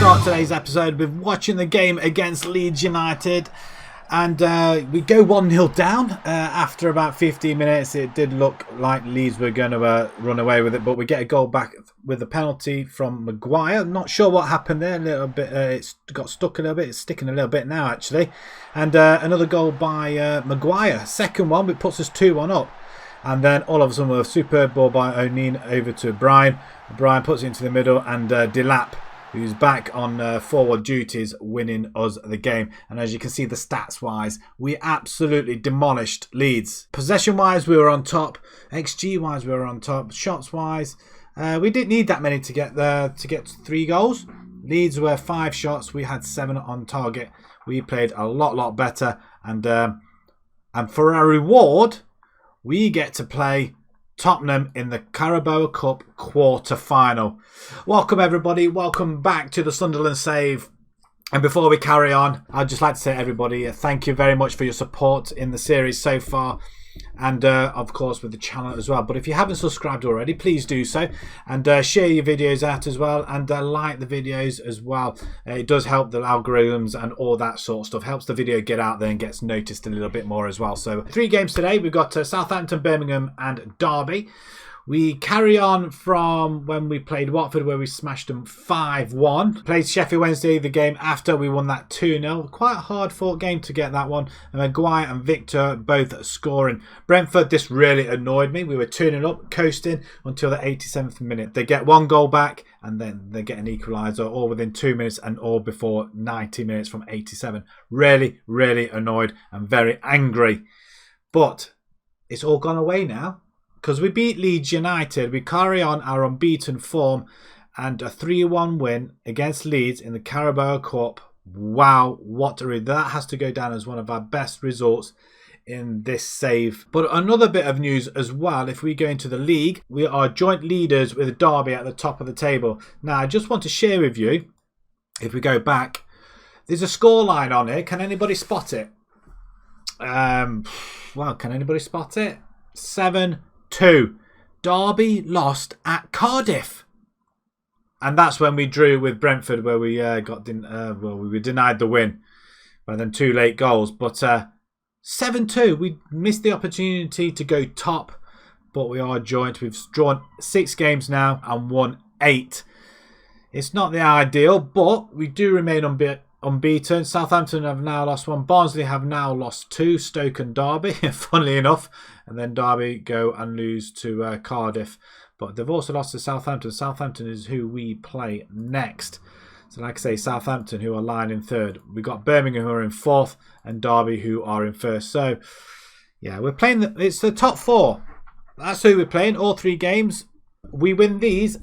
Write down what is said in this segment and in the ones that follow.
start today's episode with watching the game against Leeds United. And we go 1-0 down after about 15 minutes. It did look like Leeds were going to run away with it, but we get a goal back with a penalty from Maguire. Not sure what happened there. A little bit, it's got stuck a little bit. It's sticking a little bit now, actually. And another goal by Maguire. Second one, which puts us 2-1 up. And then all of a sudden, a superb ball by O'Neill over to Brian. Brian puts it into the middle, and Delap, who's back on forward duties, winning us the game. And as you can see, the stats wise, we absolutely demolished Leeds. Possession wise, we were on top. XG wise, we were on top. Shots wise, we didn't need that many to get 3 goals. Leeds were 5 shots. We had 7 on target. We played a lot better. And for our reward, we get to play Tottenham in the Carabao Cup quarter-final. Welcome everybody, welcome back to the Sunderland Save. And before we carry on, I'd just like to say everybody, thank you very much for your support in the series so far. And of course with the channel as well. But if you haven't subscribed already, please do so. And share your videos out as well. And like the videos as well. It does help the algorithms and all that sort of stuff. Helps the video get out there and gets noticed a little bit more as well. So 3 games today. We've got Southampton, Birmingham and Derby. We carry on from when we played Watford, where we smashed them 5-1. Played Sheffield Wednesday the game after. We won that 2-0. Quite a hard-fought game to get that one. And Maguire and Victor both scoring. Brentford, this really annoyed me. We were 2-0 up, coasting until the 87th minute. They get 1 goal back, and then they get an equaliser, all within 2 minutes and all before 90 minutes from 87. Really, really annoyed and very angry. But it's all gone away now. Because we beat Leeds United, we carry on our unbeaten form and a 3-1 win against Leeds in the Carabao Cup. Wow, what a read. That has to go down as one of our best results in this save. But another bit of news as well, if we go into the league, we are joint leaders with Derby at the top of the table. Now, I just want to share with you, if we go back, there's a scoreline on it. Can anybody spot it? Well, can anybody spot it? 7-2. Derby lost at Cardiff, and that's when we drew with Brentford, where we we were denied the win by them 2 late goals. But 7-2, we missed the opportunity to go top, but we are joint. We've drawn 6 games now and won 8. It's not the ideal, but we do remain unbeaten. Southampton have now lost 1. Barnsley have now lost 2. Stoke and Derby, funnily enough. And then Derby go and lose to Cardiff. But they've also lost to Southampton. Southampton is who we play next. So like I say, Southampton, who are lying in 3rd. We've got Birmingham, who are in 4th. And Derby, who are in 1st. So, yeah, we're playing. It's the top 4. That's who we're playing. All 3 games. We win these.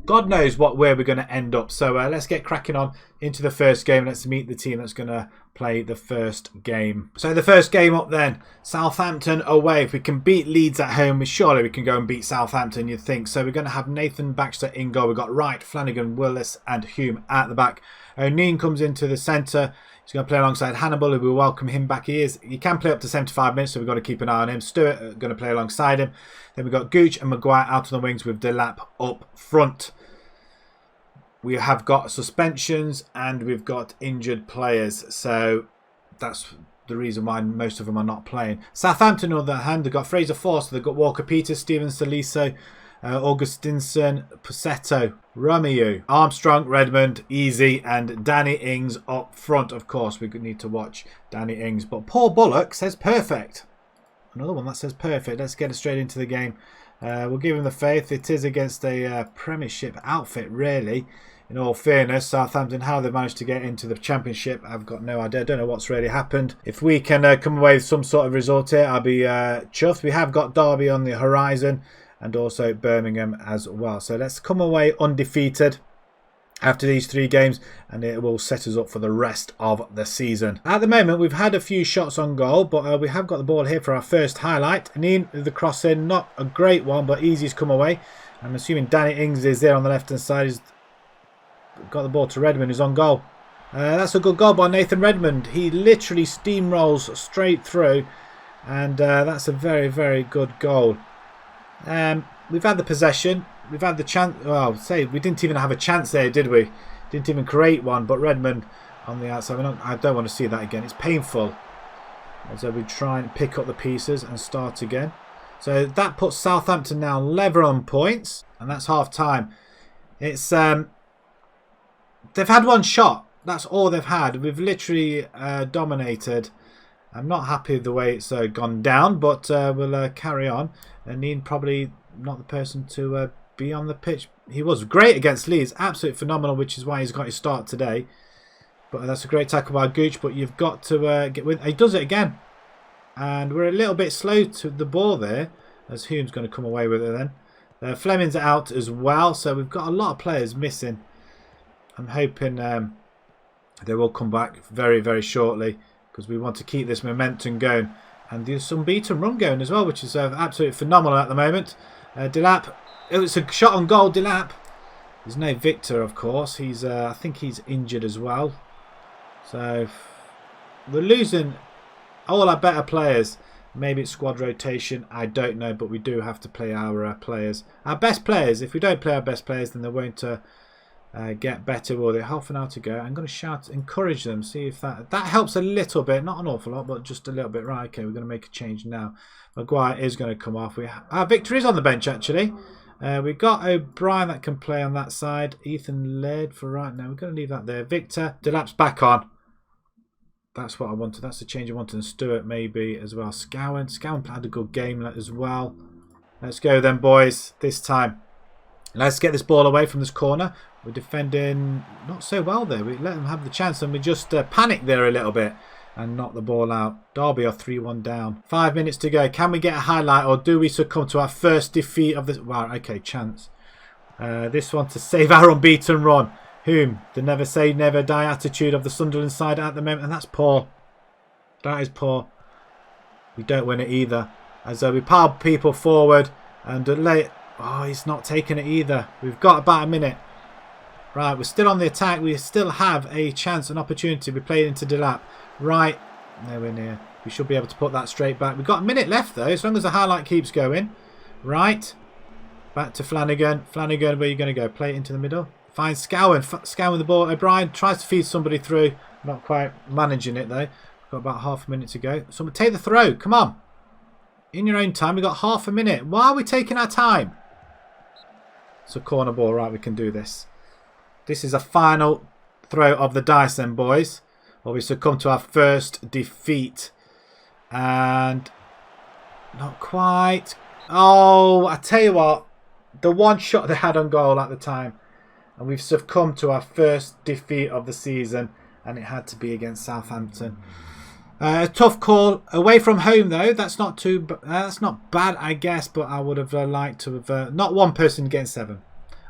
God knows where we're going to end up. So let's get cracking on into the first game. Let's meet the team that's going to play the first game. So the first game up then, Southampton away. If we can beat Leeds at home, surely we can go and beat Southampton, you'd think. So we're going to have Nathan Baxter in goal. We've got Wright, Flanagan, Willis and Hume at the back. O'Neill comes into the centre. He's going to play alongside Hannibal, who will welcome him back. He can play up to 75 minutes, so we've got to keep an eye on him. Stewart going to play alongside him. Then we've got Gooch and Maguire out on the wings with Delap up front. We have got suspensions and we've got injured players. So that's the reason why most of them are not playing. Southampton, on the other hand, they've got Fraser Forster, they've got Walker Peters, Steven Saliso, Augustinson, Pussetto, Romeo, Armstrong, Redmond, Easy and Danny Ings up front. Of course, we need to watch Danny Ings. But Paul Bullock says perfect. Another one that says perfect. Let's get straight into the game. We'll give him the faith. It is against a Premiership outfit, really. In all fairness, Southampton, how they've managed to get into the Championship, I've got no idea. I don't know what's really happened. If we can come away with some sort of result here, I'll be chuffed. We have got Derby on the horizon and also Birmingham as well. So let's come away undefeated after these 3 games, and it will set us up for the rest of the season. At the moment, we've had a few shots on goal, but we have got the ball here for our first highlight. And in the cross in, not a great one, but Easy's come away. I'm assuming Danny Ings is there on the left-hand side. He's got the ball to Redmond, who's on goal. That's a good goal by Nathan Redmond. He literally steamrolls straight through, and that's a very, very good goal. We've had the possession. We've had the chance. Well, say we didn't even have a chance there, did we? Didn't even create one, but Redmond on the outside. I don't want to see that again. It's painful. So we try and pick up the pieces and start again. So that puts Southampton now level on points, and that's half time. It's they've had one shot. That's all they've had. We've literally dominated. I'm not happy with the way it's gone down, but we'll carry on. And Ian probably not the person to be on the pitch. He was great against Leeds, absolutely phenomenal, which is why he's got his start today. But that's a great tackle by Gooch, but you've got to get with. He does it again. And we're a little bit slow to the ball there, as Hume's going to come away with it then. Fleming's out as well, so we've got a lot of players missing. I'm hoping they will come back very, very shortly, because we want to keep this momentum going. And there's some Unbeaten run going as well, which is absolutely phenomenal at the moment. Delap, it's a shot on goal, Delap. There's no Victor, of course. He's I think he's injured as well. So we're losing all our better players. Maybe it's squad rotation, I don't know, but we do have to play our players. Our best players. If we don't play our best players, then they won't get better, will they? Half an hour to go. I'm going to shout, encourage them, see if that helps a little bit. Not an awful lot, but just a little bit. Right, okay, we're going to make a change now. Maguire is going to come off. Our Victor is on the bench, actually. We've got O'Brien that can play on that side. Ethan Laird for right now. We're going to leave that there. Victor, Delap's back on. That's what I wanted. That's the change I wanted. And Stewart maybe as well. Scowen had a good game as well. Let's go then, boys. This time. Let's get this ball away from this corner. We're defending not so well there. We let them have the chance and we just panicked there a little bit and knocked the ball out. Derby are 3-1 down. 5 minutes to go. Can we get a highlight or do we succumb to our first defeat of this? Wow, okay, chance. This one to save our unbeaten run. Whom? The never say never die attitude of the Sunderland side at the moment. And that's poor. That is poor. We don't win it either. As we power people forward and late. Oh, he's not taking it either. We've got about a minute. Right, we're still on the attack. We still have a chance, an opportunity. We play into Delap. Right, nowhere near. We should be able to put that straight back. We've got a minute left though, as long as the highlight keeps going. Right, back to Flanagan. Flanagan, where are you going to go? Play it into the middle. Find Scowen. Scowen the ball. O'Brien tries to feed somebody through. Not quite managing it though. We've got about half a minute to go. Someone take the throw. Come on. In your own time. We've got half a minute. Why are we taking our time? It's a corner ball. Right, we can do this. This is a final throw of the dice then, boys. Well, we succumb to our first defeat. And not quite. Oh, I tell you what. The one shot they had on goal at the time. And we've succumbed to our first defeat of the season. And it had to be against Southampton. A tough call. Away from home, though. That's not bad, I guess. But I would have liked to have... not one person against 7.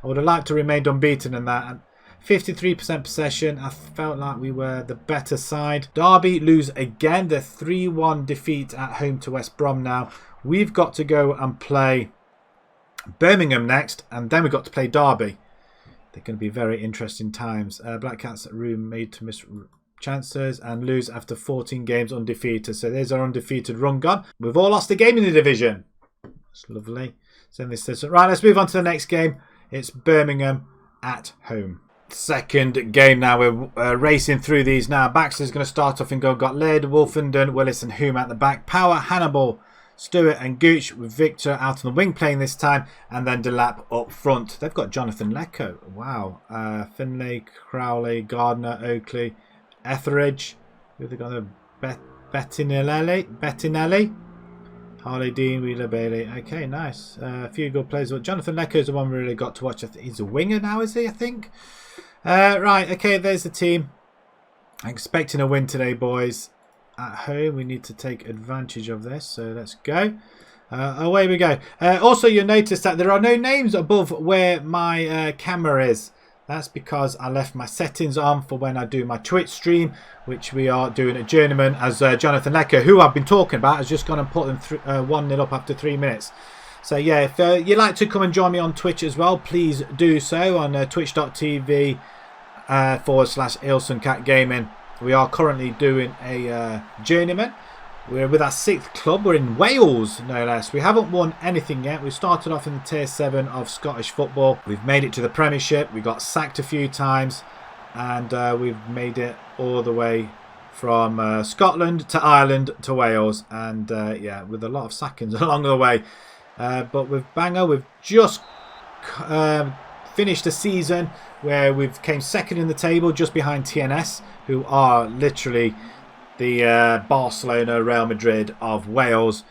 I would have liked to remain unbeaten in that. And 53% possession. I felt like we were the better side. Derby lose again. The 3-1 defeat at home to West Brom now. We've got to go and play Birmingham next. And then we've got to play Derby. They're going to be very interesting times. Black Cats room made to miss chances and lose after 14 games undefeated. So there's our undefeated run gone. We've all lost a game in the division. That's lovely. So right, let's move on to the next game. It's Birmingham at home. Second game now. We're racing through these now. Baxter's going to start off and go. Got Laird, Wolfenden, Willis and Hume at the back. Power, Hannibal, Stewart and Gooch with Victor out on the wing playing this time. And then Delap up front. They've got Jonathan Lecco. Wow. Finlay, Crowley, Gardner, Oakley, Etheridge. Who have they got? Bettinelli. Harley Dean, Wheeler Bailey. Okay, nice. A few good players. But Jonathan Lecco is the one we really got to watch. He's a winger now, is he? I think. Right, okay, there's the team. I'm expecting a win today, boys. At home, we need to take advantage of this. So let's go. Away we go. Also, you'll notice that there are no names above where my camera is. That's because I left my settings on for when I do my Twitch stream, which we are doing at Journeyman, as Jonathan Lecco, who I've been talking about, has just gone and put them 1-0 up after 3 minutes. So yeah, if you'd like to come and join me on Twitch as well, please do so on twitch.tv /IlsonCatGaming. We are currently doing a Journeyman. We're with our 6th club. We're in Wales, no less. We haven't won anything yet. We started off in the Tier 7 of Scottish football. We've made it to the Premiership. We got sacked a few times. and we've made it all the way from Scotland to Ireland to Wales, and yeah, with a lot of sackings along the way. But with Bangor, we've just finished a season where we've came second in the table, just behind TNS, who are literally the Barcelona, Real Madrid of Wales,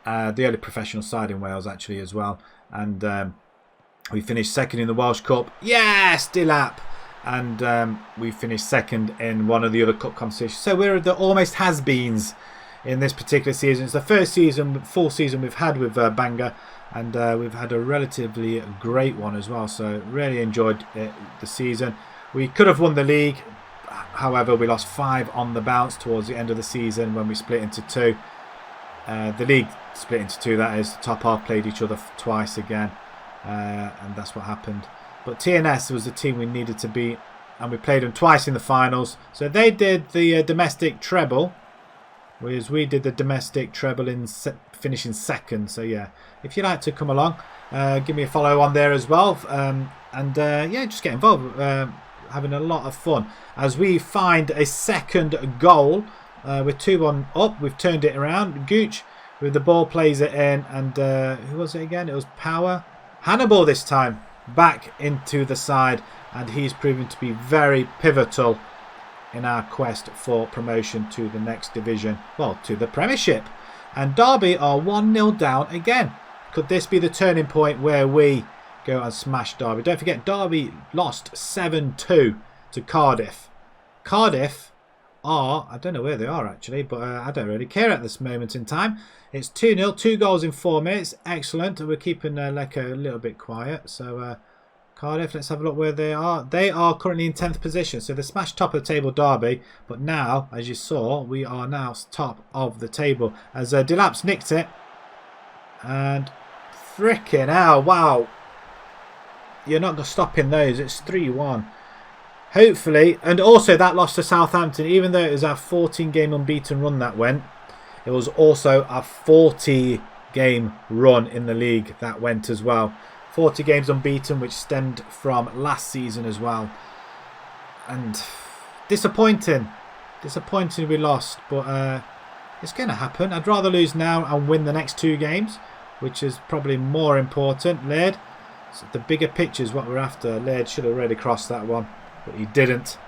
the only professional side in Wales actually as well. And we finished second in the Welsh Cup. Yes, Dilap! And we finished second in one of the other cup competitions. So we're the almost has-beens in this particular season. It's the first full season we've had with Bangor, and we've had a relatively great one as well. So really enjoyed the season. We could have won the league. However, we lost 5 on the bounce towards the end of the season when we split into 2. The league split into 2, that is. The top half played each other twice again, and that's what happened. But TNS was the team we needed to beat, and we played them twice in the finals. So they did the domestic treble, whereas we did the domestic treble in finishing second. So yeah, if you'd like to come along, give me a follow on there as well, and yeah, just get involved. Having a lot of fun as we find a second goal. We're 2-1 up. We've turned it around. Gooch with the ball plays it in, and who was it again? It was Power Hannibal this time. Back into the side, and he's proven to be very pivotal in our quest for promotion to the next division, well, to the Premiership. And Derby are 1-0 down again. Could this be the turning point where we go and smash Derby? Don't forget, Derby lost 7-2 to Cardiff. Cardiff are, I don't know where they are actually, but I don't really care at this moment in time. It's 2-0, 2 goals in 4 minutes. Excellent. We're keeping Lecco a little bit quiet. So Cardiff, let's have a look where they are. They are currently in 10th position. So they smashed top of the table, Derby. But now, as you saw, we are now top of the table. As Dilap's nicked it. And frickin' hell, wow. You're not stopping those. It's 3-1. Hopefully, and also that loss to Southampton, even though it was our 14-game unbeaten run that went, it was also a 40-game run in the league that went as well. 40 games unbeaten, which stemmed from last season as well. And disappointing. Disappointing we lost, but it's going to happen. I'd rather lose now and win the next 2 games, which is probably more important. Laird, so the bigger picture is what we're after. Laird should have really crossed that one, but he didn't.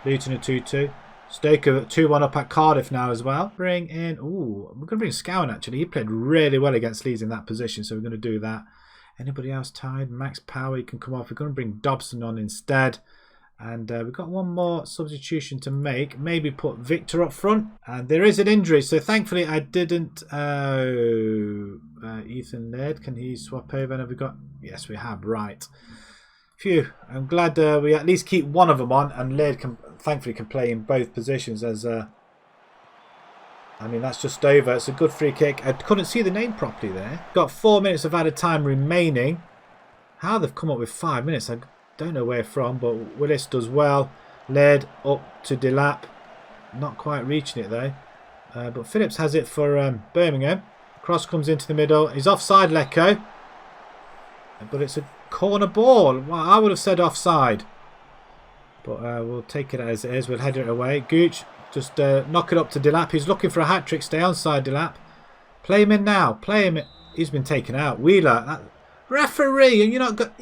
Luton a 2-2. Stoker 2-1 up at Cardiff now as well. Bring in... Ooh, we're going to bring Scowen actually. He played really well against Leeds in that position, so we're going to do that. Anybody else tied? Max Power, he can come off. We're going to bring Dobson on instead. And we've got one more substitution to make. Maybe put Victor up front. And there is an injury, so thankfully I didn't... Ethan Laird, can he swap over? And have we got... Yes, we have. Right. Phew, I'm glad we at least keep one of them on, and Laird thankfully can play in both positions. As I mean, that's just over. It's a good free kick. I couldn't see the name properly there. Got 4 minutes of added time remaining. How they've come up with 5 minutes, I don't know where from, but Willis does well. Laird up to Dilap, not quite reaching it though. But Phillips has it for Birmingham. Cross comes into the middle. He's offside, Lecco, but it's a corner ball. Well, I would have said offside, but we'll take it as it is. We'll head it away. Gooch just knock it up to Dilap. He's looking for a hat-trick. Stay onside, Dilap. Play him in now. Play him in. He's been taken out. Wheeler. Referee, and you're not got...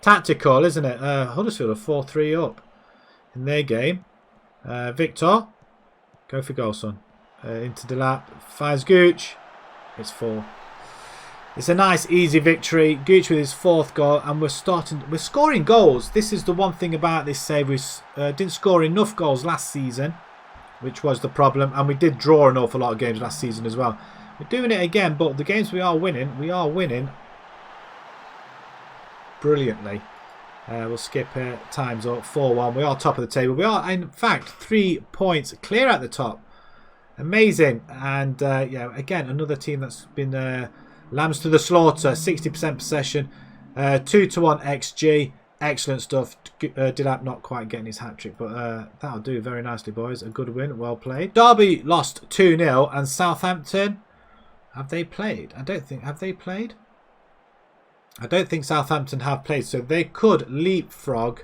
Tactical, isn't it? Huddersfield are 4-3 up in their game. Victor. Go for goal, son. Into Dilap. Finds Gooch. It's 4. It's a nice, easy victory. Gooch with his 4th goal, and we're scoring goals. This is the one thing about this save. We didn't score enough goals last season, which was the problem, and we did draw an awful lot of games last season as well. We're doing it again, but the games we are winning brilliantly. We'll skip times up. 4-1. We are top of the table. We are, in fact, 3 points clear at the top. Amazing. And yeah, again, another team that's been... lambs to the slaughter, 60% possession, 2-1 XG, excellent stuff. Dilap not quite getting his hat-trick, but that'll do very nicely, boys. A good win, well played. Derby lost 2-0, and Southampton, have they played? Have they played? I don't think Southampton have played, so they could leapfrog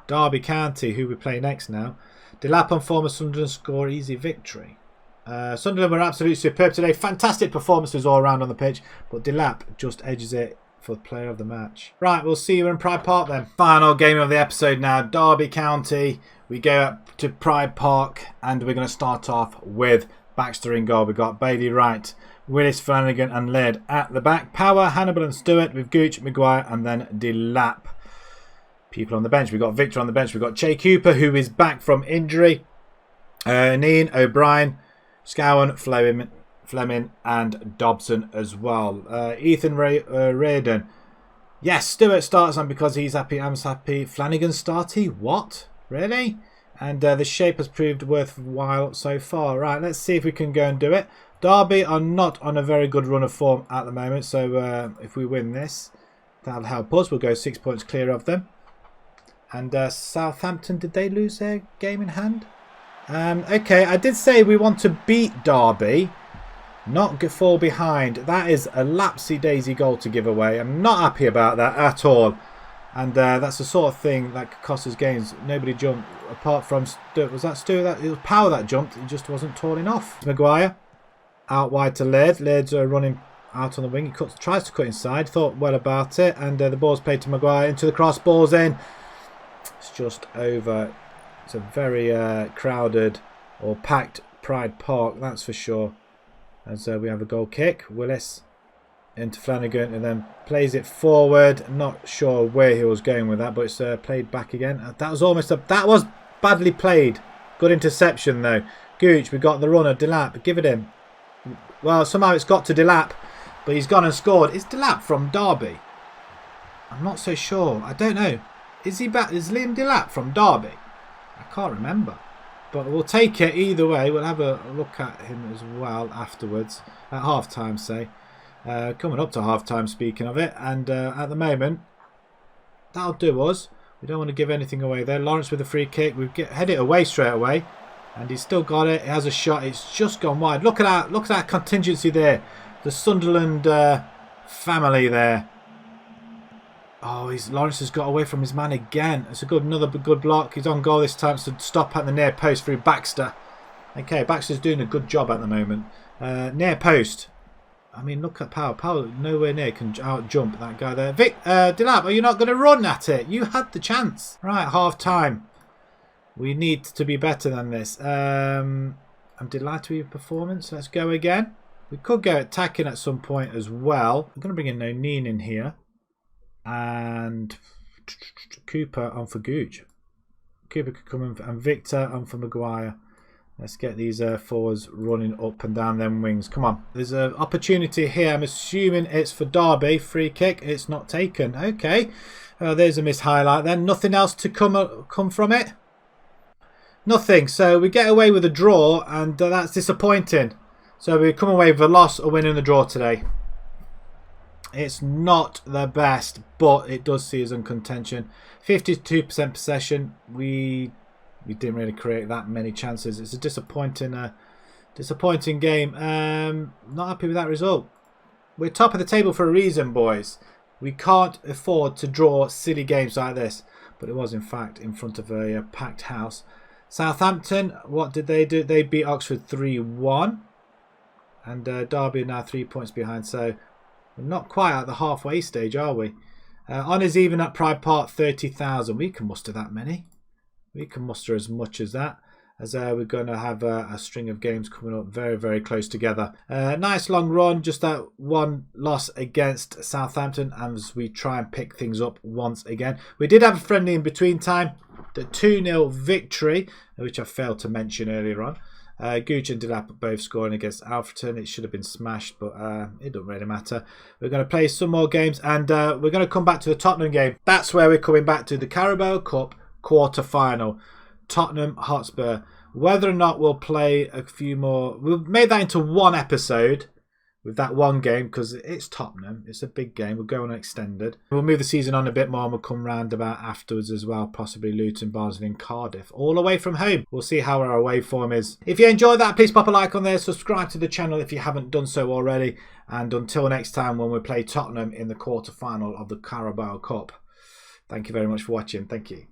Derby County, who we play next now. Delap on former Sunderland score easy victory. Sunderland were absolutely superb today. Fantastic performances all around on the pitch, but Delap just edges it for the player of the match. Right, we'll see you in Pride Park then. Final game of the episode now. Derby County. We go up to Pride Park and we're going to start off with Baxter in goal. We've got Bailey Wright, Willis, Flanagan and Laird at the back. Power, Hannibal and Stewart with Gooch, Maguire and then Delap. People on the bench. We've got Victor on the bench. We've got Che Cooper, who is back from injury. Neen, O'Brien, Scowen, Fleming and Dobson as well. Ethan Raiden. Yes, Stewart starts on because he's happy. I'm happy. Flanagan starty? What? Really? And the shape has proved worthwhile so far. Right, let's see if we can go and do it. Derby are not on a very good run of form at the moment. So if we win this, that'll help us. We'll go 6 points clear of them. And Southampton, did they lose their game in hand? Okay, I did say we want to beat Derby, not fall behind. That is a lapsy-daisy goal to give away. I'm not happy about that at all. And that's the sort of thing that could cost us games. Nobody jumped apart from Stewart. Was that Stewart? It was Power that jumped. He just wasn't tall enough. Maguire out wide to Laird. Laird's running out on the wing. He tries to cut inside. Thought well about it. And the ball's played to Maguire. Into the cross. Ball's in. It's just over. It's a very crowded or packed Pride Park, that's for sure. And so we have a goal kick. Willis into Flanagan and then plays it forward. Not sure where he was going with that, but it's played back again. That was almost that was badly played. Good interception though. Gooch, we got the runner. Delap, give it him. Well, somehow it's got to Delap, but he's gone and scored. Is Delap from Derby? I'm not so sure. I don't know. Is he back? Is Liam Delap from Derby? I can't remember. But we'll take it either way. We'll have a look at him as well afterwards. At half-time, say. Coming up to half-time, speaking of it. And at the moment, that'll do us. We don't want to give anything away there. Lawrence with a free kick. We head it away straight away. And he's still got it. He has a shot. It's just gone wide. Look at that contingency there. The Sunderland family there. Oh, Lawrence has got away from his man again. It's another good block. He's on goal this time, so stop at the near post through Baxter. Okay, Baxter's doing a good job at the moment. Near post. I mean, look at Power. Power nowhere near can out jump that guy there. Delap, are you not going to run at it? You had the chance. Right, half time. We need to be better than this. I'm delighted with your performance. Let's go again. We could go attacking at some point as well. I'm going to bring in Neen in here. And Cooper on for Gooch. Cooper could come in and Victor on for Maguire. Let's get these forwards running up and down them wings. Come on. There's an opportunity here. I'm assuming it's for Derby. Free kick. It's not taken. Okay. There's a missed highlight then. Nothing else to come from it. Nothing. So we get away with a draw and that's disappointing. So we come away with a loss, a win and a draw today. It's not the best, but it does see us in contention. 52% possession. We didn't really create that many chances. It's a disappointing game. Not happy with that result. We're top of the table for a reason, boys. We can't afford to draw silly games like this. But it was, in fact, in front of a packed house. Southampton, what did they do? They beat Oxford 3-1. And Derby are now 3 points behind. So we're not quite at the halfway stage, are we? Honours even at Pride Park, 30,000. We can muster that many. We can muster as much as that. As we're going to have a string of games coming up very, very close together. Nice long run. Just that one loss against Southampton as we try and pick things up once again. We did have a friendly in between time. The 2-0 victory, which I failed to mention earlier on. Gooch and Delap both scoring against Alfreton. It should have been smashed, but it doesn't really matter. We're going to play some more games and we're going to come back to the Tottenham game. That's where we're coming back to the Carabao Cup quarter-final. Tottenham Hotspur. Whether or not we'll play a few more... We've made that into one episode with that one game because it's Tottenham. It's a big game. We'll go on extended. We'll move the season on a bit more and we'll come round about afterwards as well. Possibly Luton, Barnsley and Cardiff. All away from home. We'll see how our away form is. If you enjoyed that, please pop a like on there. Subscribe to the channel if you haven't done so already. And until next time when we play Tottenham in the quarter-final of the Carabao Cup. Thank you very much for watching. Thank you.